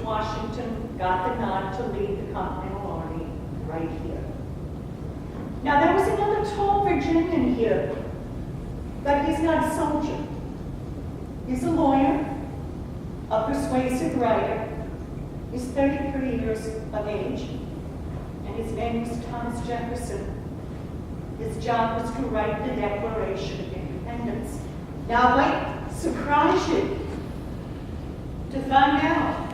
Washington got the nod to lead the Continental Army right here. Now there was another tall Virginian here, but he's not a soldier. He's a lawyer, a persuasive writer. He's 33 years of age, and his name was Thomas Jefferson. His job was to write the Declaration of Independence. Now, it might surprise you to find out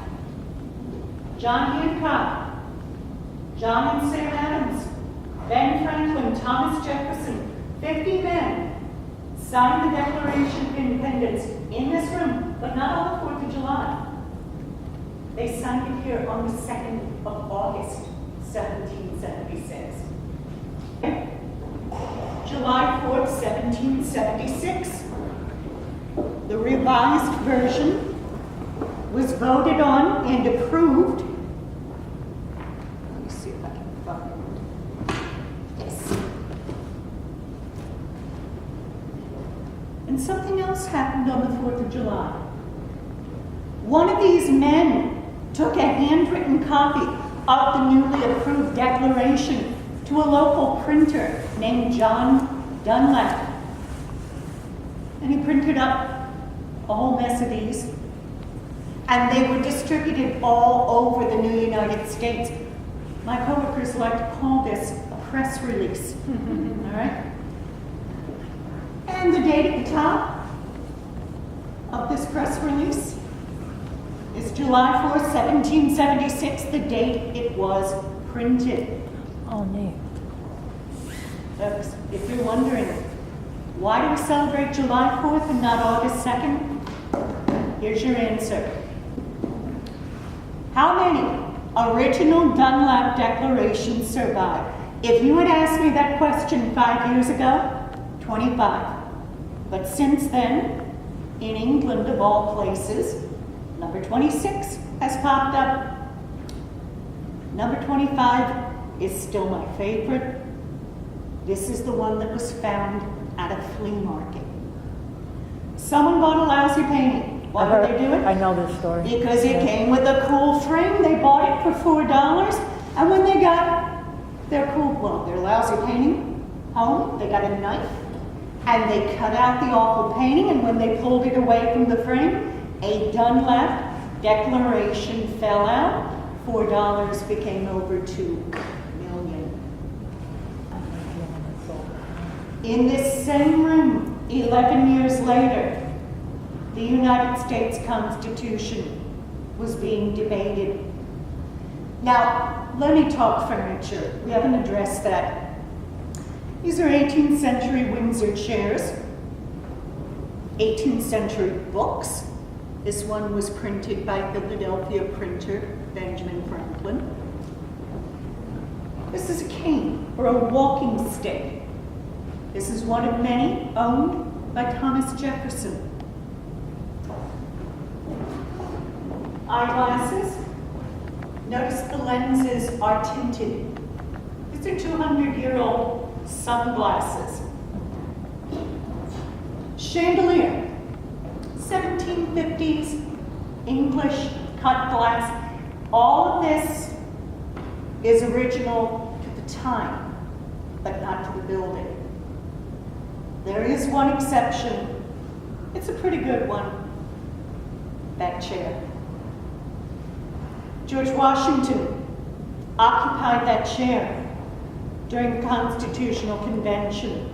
John Hancock, John and Sam Adams, Ben Franklin, Thomas Jefferson, 50 men signed the Declaration of Independence in this room, but not on the 4th of July. They signed it here on the 2nd of August, 1776. July 4th, 1776. The revised version was voted on and approved. Let me see if I can find it. Yes. And something else happened on the 4th of July. One of these men took a handwritten copy of the newly approved declaration to a local printer named John Dunlap. And he printed up a whole mess of these, and they were distributed all over the new United States. My coworkers like to call this a press release, all right? And the date at the top of this press release is July 4th, 1776, the date it was printed. Oh, neat. Folks, if you're wondering, why do we celebrate July 4th and not August 2nd? Here's your answer. How many original Dunlap declarations survive? If you had asked me that question 5 years ago, 25. But since then, in England of all places, number 26 has popped up. Number 25 is still my favorite. This is the one that was found at a flea market. Someone bought a lousy painting. Why would they do it? I know this story. Because it came with a cool frame. They bought it for $4, and when they got their their lousy painting home, they got a knife, and they cut out the awful painting, and when they pulled it away from the frame, a Dunlap declaration fell out. $4 became over $2 million. In this same room, 11 years later, the United States Constitution was being debated. Now, let me talk furniture. We haven't addressed that. These are 18th century Windsor chairs, 18th century books. This one was printed by Philadelphia printer Benjamin Franklin. This is a cane, or a walking stick. This is one of many owned by Thomas Jefferson. Eyeglasses. Notice the lenses are tinted. These are 200-year-old sunglasses. Chandelier. 1750s English cut glass. All of this is original to the time, but not to the building. There is one exception. It's a pretty good one. That chair. George Washington occupied that chair during the Constitutional Convention.